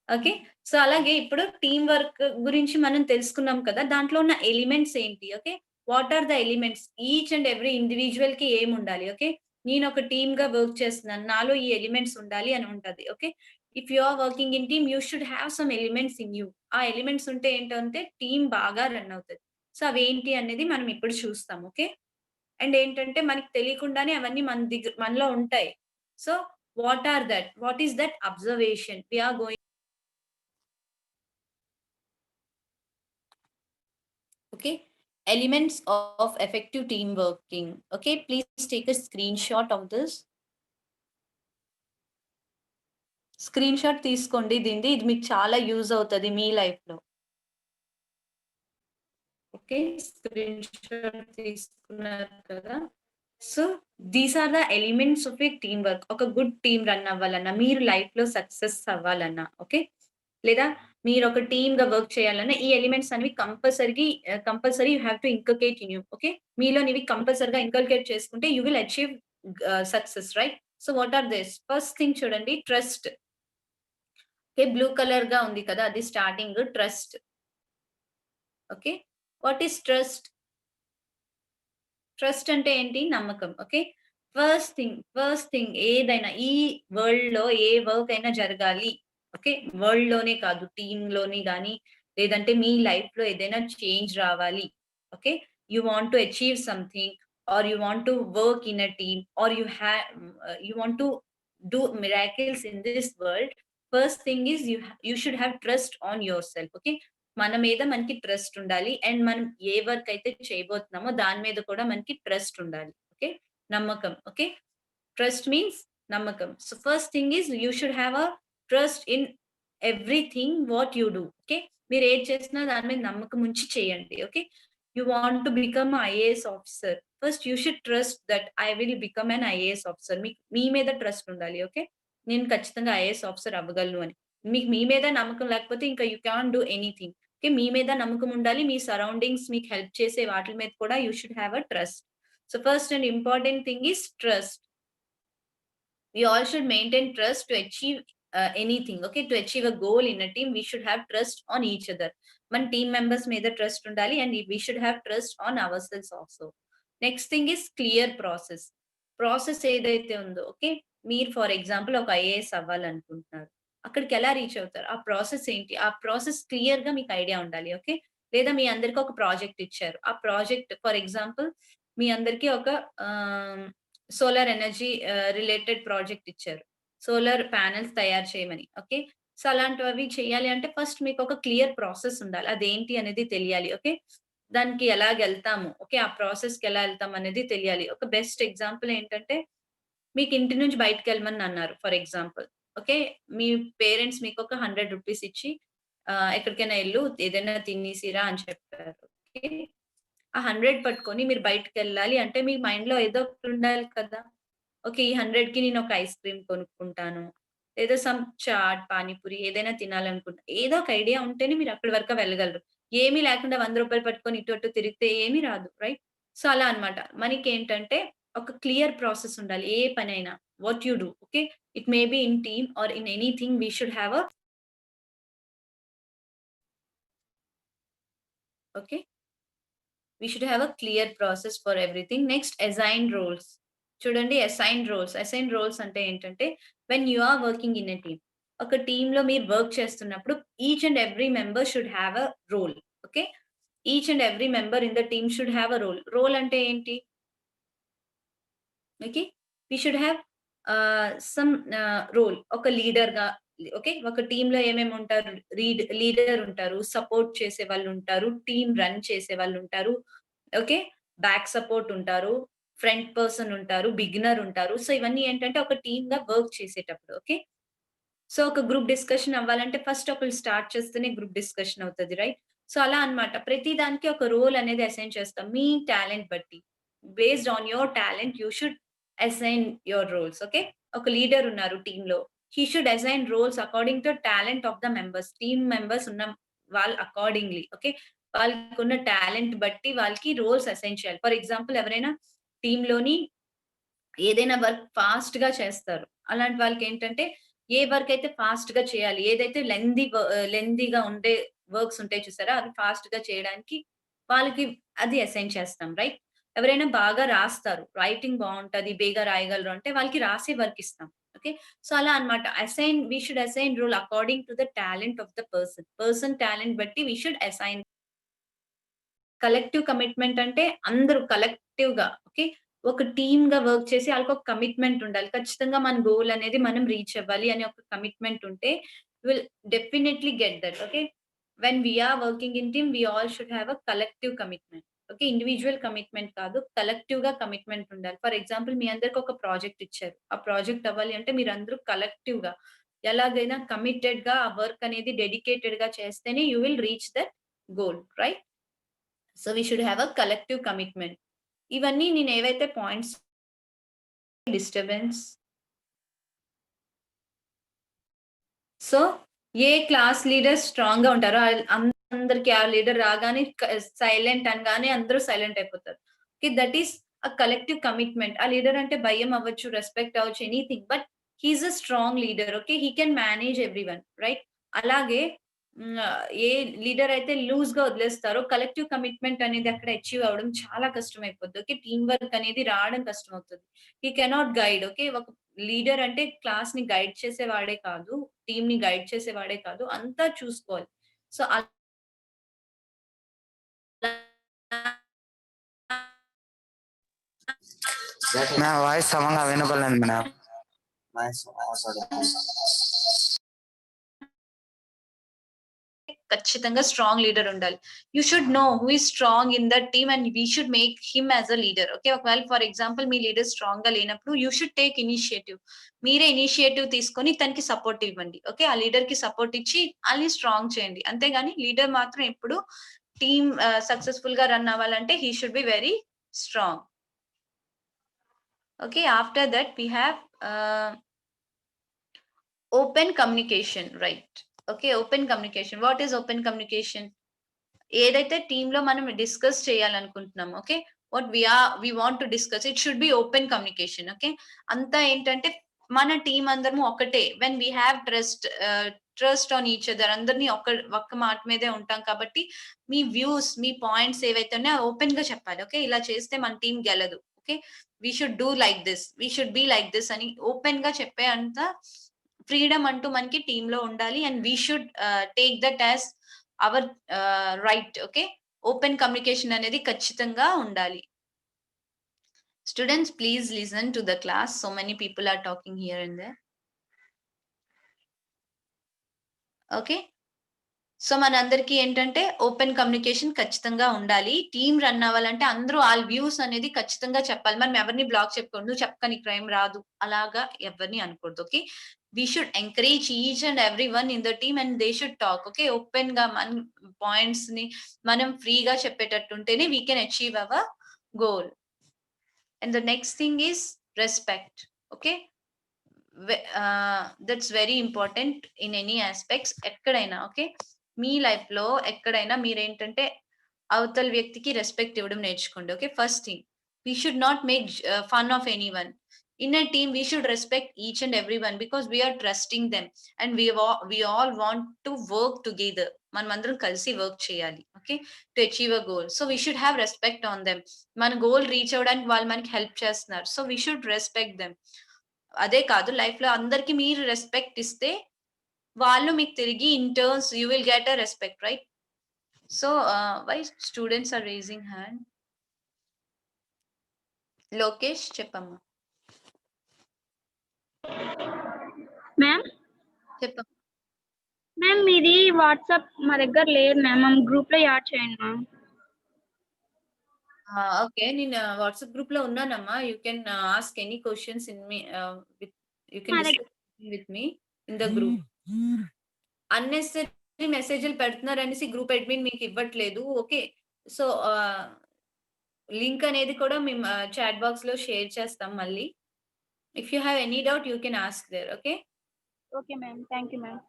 ఓకే, సో అలాగే ఇప్పుడు టీమ్ వర్క్ గురించి మనం తెలుసుకున్నాం కదా, దాంట్లో ఉన్న ఎలిమెంట్స్ ఏంటి? Okay, what are the elements? Each and every individual కి ఏం ఉండాలి? ఓకే, నేను ఒక టీమ్ గా వర్క్ చేస్తున్నాను, నాలో ఈ ఎలిమెంట్స్ ఉండాలి అని ఉంటది. Okay, if you are working in team you should have some elements in you. ఆ ఎలిమెంట్స్ ఉంటే ఏంటంటే టీమ్ బాగా రన్ అవుతుంది. సో అవేంటి అనేది మనం ఇప్పుడు చూస్తాం. ఓకే, అండ్ ఏంటంటే మనకి తెలియకుండానే అవన్నీ మనలో ఉంటాయి. So what are that? What is that observation we are going? Okay, elements of effective team working. Okay, please take a screenshot of this. Screenshot తీసుకోండి దీనిది, ఇది మీకు చాలా యూజ్ అవుతుంది మీ లైఫ్ లో. ఓకే, స్క్రీన్ షాట్ తీసుకున్నారు కదా. So these are the elements of a team work. ఒక గుడ్ టీమ్ రన్ అవ్వాలన్నా, మీరు లైఫ్ లో సక్సెస్ అవ్వాలన్నా, ఓకే, లేదా మీరు ఒక టీమ్ గా వర్క్ చేయాలన్నా ఈ ఎలిమెంట్స్ అనేవి compulsory you have to inculcate in you. Okay, మీలో ఇవి కంపల్సరీగా ఇంకల్కేట్ చేసుకుంటే you will achieve success, right? So what are this? First thing చూడండి, ట్రస్ట్. ఓకే, బ్లూ కలర్ గా ఉంది కదా, అది starting trust. Okay, what is trust? Trust అంటే ఏంటి? నమ్మకం. ఓకే, ఫస్ట్ థింగ్ ఏదైనా ఈ వరల్డ్ లో ఏ వర్క్ అయినా జరగాలి. ఓకే, వరల్డ్ లోనే కాదు, టీమ్ లోని గానీ, లేదంటే మీ లైఫ్ లో ఏదైనా చేంజ్ రావాలి. Okay, you want to achieve something, or you want to work in a team, or you want to do miracles in this world. First thing is you should have trust on yourself. Okay, మన మీద మనకి trust ఉండాలి, and మనం ఏ work అయితే చేయబోతున్నామో దాని మీద కూడా మనకి ట్రస్ట్ ఉండాలి. ఓకే, నమ్మకం. ఓకే, ట్రస్ట్ మీన్స్ నమ్మకం. So first thing is you should have a trust in everything what you do. Okay, మీరు ఏది చేసినా దాని మీద నమ్మకం ఉంచి చేయండి. Okay, you want to become IAS officer, first you should trust that I will become an IAS officer. మీకు మీ మీద ట్రస్ట్ ఉండాలి. ఓకే, నేను ఖచ్చితంగా ఐఏఎస్ ఆఫీసర్ అవ్వగలను అని. మీకు మీ మీద నమ్మకం లేకపోతే ఇంకా you can do anything. Okay, మీ మీద నమ్మకం ఉండాలి, మీ సరౌండింగ్స్ మీకు హెల్ప్ చేసే వాటి మీద కూడా you should have a trust. So first and important thing is trust. We all should maintain trust to achieve anything. Okay, to achieve a goal in a team we should have trust on each other. Man team members మీద trust ఉండాలి, and we should have trust on ourselves also. Next thing is clear process. Process ఏదైతే ఉందో, okay, మీరు for example ఒక IAS అవ్వాలనుకుంటున్నారు, అక్కడికి ఎలా reach అవుతారు? ఆ ప్రాసెస్ ఏంటి? ఆ ప్రాసెస్ క్లియర్ గా మీకు ఐడియా ఉండాలి. ఓకే, లేదా మీ అందరికి ఒక ప్రాజెక్ట్ ఇచ్చారు, ఆ ప్రాజెక్ట్ ఫర్ ఎగ్జాంపుల్ మీ అందరికి ఒక సోలార్ ఎనర్జీ రిలేటెడ్ ప్రాజెక్ట్ ఇచ్చారు, సోలార్ ప్యానెల్స్ తయారు చేయమని. ఓకే, సో అలాంటివి చేయాలి అంటే ఫస్ట్ మీకు ఒక క్లియర్ ప్రాసెస్ ఉండాలి, అదేంటి అనేది తెలియాలి. ఓకే, దానికి ఎలాగ వెళ్తాము, ఓకే, ఆ ప్రాసెస్ కి ఎలా వెళ్తాం అనేది తెలియాలి. ఒక బెస్ట్ ఎగ్జాంపుల్ ఏంటంటే, మీకు ఇంటి నుంచి బయటకు వెళ్ళమని అన్నారు for example. Okay, me parents మీకు ఒక 100 రూపీస్ ఇచ్చి ఎక్కడికైనా వెళ్ళు, ఏదైనా తినేసిరా అని చెప్పారు. ఓకే, ఆ 100 పట్టుకొని మీరు బయటకు వెళ్ళాలి అంటే మీ మైండ్ లో ఏదో ఒకటి ఉండాలి కదా. ఓకే, ఈ 100కి నేను ఒక ఐస్ క్రీమ్ కొనుక్కుంటాను, లేదా సమ్ చాట్, పానీపూరి ఏదైనా తినాలనుకుంటా, ఏదో ఒక ఐడియా ఉంటేనే మీరు అక్కడి వరకు వెళ్ళగలరు. ఏమీ లేకుండా 100 రూపాయలు పట్టుకొని ఇటు అటు తిరిగితే ఏమీ రాదు, రైట్? సో అలా అన్నమాట. మనకి ఏంటంటే ఒక క్లియర్ ప్రాసెస్ ఉండాలి ఏ పనైనా. What you do, okay, it may be in team or in anything we should have a okay, we should have a clear process for everything. Next, assigned roles. చూడండి, assigned roles అంటే ఏంటంటే, when you are working in a team, ఒక team లో మీరు work చేస్తున్నప్పుడు each and every member should have a role. Okay, each and every member in the team should have a role. Role అంటే ఏంటి? Okay, we should have some role. ఒక లీడర్‌గా, okay, ఒక టీమ్‌లో ఏమేమి ఉంటారు? లీడర్ ఉంటారు, సపోర్ట్ చేసే వాళ్ళు ఉంటారు, టీమ్ రన్ చేసే వాళ్ళు ఉంటారు, ఓకే, బ్యాక్ సపోర్ట్ ఉంటారు, ఫ్రంట్ పర్సన్ ఉంటారు, బిగినర్ ఉంటారు. సో ఇవన్నీ ఏంటంటే ఒక టీమ్‌గా వర్క్ చేసేటప్పుడు, ఓకే. సో ఒక గ్రూప్ డిస్కషన్ అవ్వాలంటే ఫస్ట్ ఒకళ్ళు స్టార్ట్ చేస్తేనే గ్రూప్ డిస్కషన్ అవుతది, రైట్? సో అలా అన్నమాట. ప్రతి దానికి ఒక రోల్ అనేది అసైన్ చేస్తాం. మీ టాలెంట్ బట్టి, based on your talent you should assign your roles, okay. ఒక లీడర్ ఉన్నారు టీమ్‌లో. He should assign roles according to talent of the members. Team members ఉన్న వాళ్ళు అకార్డింగ్‌లీ, ఓకే. వాళ్ళకున్న టాలెంట్ బట్టి వాళ్ళకి రోల్స్ అసైన్ చేయాలి. ఫర్ ఎగ్జాంపుల్ ఎవరైనా టీమ్‌లోని ఏదైనా వర్క్ ఫాస్ట్‌గా చేస్తారు. అలాంటి వాళ్ళకేంటంటే ఏ వర్క్ అయితే ఫాస్ట్‌గా చేయాలి, ఏదైతే లెంథీగా ఉండే వర్క్స్ ఉంటాయి చూసారా? అవి ఫాస్ట్‌గా చేయడానికి వాళ్ళకి అది అసైన్ చేస్తాం, రైట్? ఎవరైనా బాగా రాస్తారు, రైటింగ్ బావుంటది, బేగా రాయగలరు అంటే వాళ్ళకి రాసే వర్క్ ఇస్తాం. ఓకే. సో అలా అన్నమాట. We should assign role according to the talent of the person. Person talent బట్టి we should assign. Collective commitment అంటే అందరూ కలెక్టివ్‌గా, ఓకే, ఒక టీమ్‌గా వర్క్ చేసి ఆళ్ళకొక కమిట్మెంట్ ఉండాలి. ఖచ్చితంగా మన గోల్ అనేది మనం రీచ్ అవ్వాలి అనే ఒక కమిట్మెంట్ ఉంటే will definitely get that, okay. When we are working in team we all should have a collective commitment. Okay. Individual commitment కాదు, కలెక్టివ్‌గా కమిట్మెంట్ ఉండాలి. ఫర్ ఎగ్జాంపుల్ మీ అందరికి ఒక ప్రాజెక్ట్ ఇచ్చారు. ఆ ప్రాజెక్ట్ అవ్వాలి అంటే మీరందరూ కలెక్టివ్‌గా ఎలాగైనా కమిటెడ్‌గా ఆ వర్క్ అనేది డెడికేటెడ్‌గా చేస్తేనే you will reach that goal, right? So we should have a collective commitment. ఇవన్నీ నేను ఏవైతే పాయింట్స్ డిస్టర్బెన్స్. సో ఏ క్లాస్ లీడర్ స్ట్రాంగ్‌గా ఉంటారో అందరికి ఆ లీడర్ రాగానే సైలెంట్ అనగానే అందరూ సైలెంట్ అయిపోతారు. Okay. That is a collective commitment. ఆ లీడర్ అంటే భయం అవ్వచ్చు, రెస్పెక్ట్ అవ్వచ్చు, anything. But he is a strong leader, okay. He can manage everyone, right? అలాగే ఏ లీడర్ అయితే లూజ్‌గా వదిలేస్తారో కలెక్టివ్ కమిట్మెంట్ అనేది అక్కడ అచీవ్ అవ్వడం చాలా కష్టమైపోద్ది. ఓకే. టీమ్ వర్క్ అనేది రావడం కష్టమవుతది. He cannot guide, okay. ఒక లీడర్ అంటే క్లాస్‌ని గైడ్ చేసేవాడే కాదు, టీమ్‌ని గైడ్ చేసేవాడే కాదు, అంతా చూసుకోవాలి. సో అలా నా వాయిస్ సమంగా వినపడలేదు మేడం. ఖచ్చితంగా స్ట్రాంగ్ లీడర్ ఉండాలి. You should know who is strong in that team and we should make him as a leader, okay. ఒకవేళ ఫర్ ఎగ్జాంపుల్ మీ లీడర్ స్ట్రాంగ్‌గా లేనప్పుడు యూ షుడ్ టేక్ ఇనిషియేటివ్. మీరే ఇనిషియేటివ్ తీసుకొని తనకి సపోర్ట్ ఇవ్వండి, okay. ఆ లీడర్‌కి support ఇచ్చి ఆళ్ళని స్ట్రాంగ్ చేయండి. అంతేగాని లీడర్ మాత్రం ఎప్పుడు టీమ్ సక్సెస్‌ఫుల్‌గా రన్ అవ్వాలంటే he should be very strong. Okay. After that we have open communication, right? Okay. Open communication. What is open communication? ఏదైతే టీమ్‌లో మనం డిస్కస్ చేయాలనుకుంటున్నామో, okay. We want to discuss it should be open communication, okay. అంతా ఏంటంటే మన team అందరము ఒకటే. When we have trust on each other, అందరిని ఒక్క మాట మీదే ఉంటాం కాబట్టి మీ వ్యూస్, మీ పాయింట్స్ ఏవైతే ఉన్నాయో ఓపెన్‌గా చెప్పాలి, ఓకే. ఇలా చేస్తే మన టీమ్ గెలదు, okay. We should do like this, we should be like this అని ఓపెన్‌గా చెప్పే అంత ఫ్రీడమ్ అంటూ మనకి టీమ్‌లో ఉండాలి. And we should take that as our right, okay. Open communication అనేది ఖచ్చితంగా ఉండాలి. Students please listen to the class. So many people are talking here and there. Okay. So మనందరికీ ఏంటంటే ఓపెన్ కమ్యూనికేషన్ ఖచ్చితంగా ఉండాలి. టీమ్ రన్ అవ్వాలంటే అందరూ ఆళ్ళ వ్యూస్ అనేది ఖచ్చితంగా చెప్పాలి. మనం ఎవరిని బ్లాక్ చెప్పకూడదు. నువ్వు చెప్పక నీకు రైమ్ రాదు అలాగా ఎవరిని అనకూడదు, okay. We should encourage each and everyone in the team and they should talk, okay. ఓపెన్‌గా మన పాయింట్స్‌ని మనం ఫ్రీగా చెప్పేటట్టు ఉంటేనే we can achieve our goal. And the next thing is respect, okay. That's very important in any aspects. ఎక్కడైనా, okay. మీ లైఫ్‌లో ఎక్కడైనా మీరేంటంటే అవతల వ్యక్తికి రెస్పెక్ట్ ఇవ్వడం నేర్చుకోండి, okay. First thing we should not make fun of anyone. In a team we should respect each and everyone because we are trusting them and we all want to work together. మనమందరం కలిసి work చేయాలి, okay, to achieve a goal. So we should have respect on them. మన goal reach అవ్వడానికి వాళ్ళు మనకి help చేస్తున్నారు. So we should respect them. అదే కాదు లైఫ్‌లో అందరికి మీరు రెస్పెక్ట్ ఇస్తే వాళ్ళు మీకు తిరిగి in turns you will get a respect, right? So why students are raising hand? Lokesh, చెప్పమ్మా. మ్యామ్ చెప్పమ్మా. మ్యామ్ మీది వాట్సాప్ మా దగ్గర లేదు మ్యామ్, మా గ్రూప్ లో యాడ్ చేయండి మ్యామ్. ఓకే, నేను వాట్సాప్ గ్రూప్ లో ఉన్నానమ్మా. You can ask any questions in me with you can మా దగ్గర discuss with me in the group. Unnecessary మెసేజ్లు పెడుతున్నారనేసి గ్రూప్ అడ్మిన్ మీకు ఇవ్వట్లేదు. ఓకే, సో లింక్ అనేది కూడా మేము చాట్ బాక్స్ లో షేర్ చేస్తాం మళ్ళీ. If you have any doubt you can ask there. Okay, okay ma'am, thank you ma'am.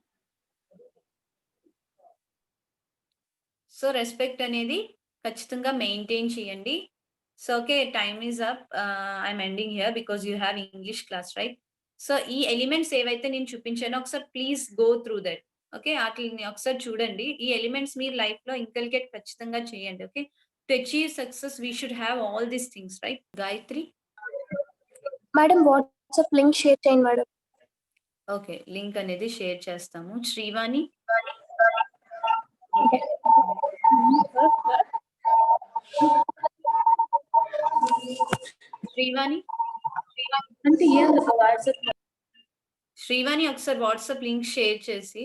So respect అనేది ఖచ్చితంగా మెయింటైన్ చేయండి. So okay, time is up. I'm ending here because you have English class, right? So ఈ elements ఏవైతే నేను చూపించానో ఒకసారి please go through that. Okay, వాటిని ఒకసారి చూడండి. ఈ ఎలిమెంట్స్ మీరు లైఫ్ లో ఇంకల్కేట్ ఖచ్చితంగా చేయండి. Okay, to achieve success we should have all these things, right? Gayatri, madam WhatsApp link share చేయండి మేడం. ఓకే, లింక్ అనేది షేర్ చేస్తాము. శ్రీవాణి, శ్రీవాణి అంటే వాట్సాప్ శ్రీవాణి ఒకసారి వాట్సాప్ లింక్ షేర్ చేసి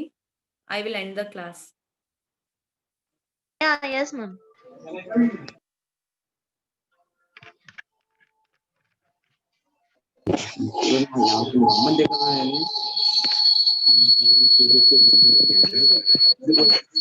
I will end the class. yes ma'am.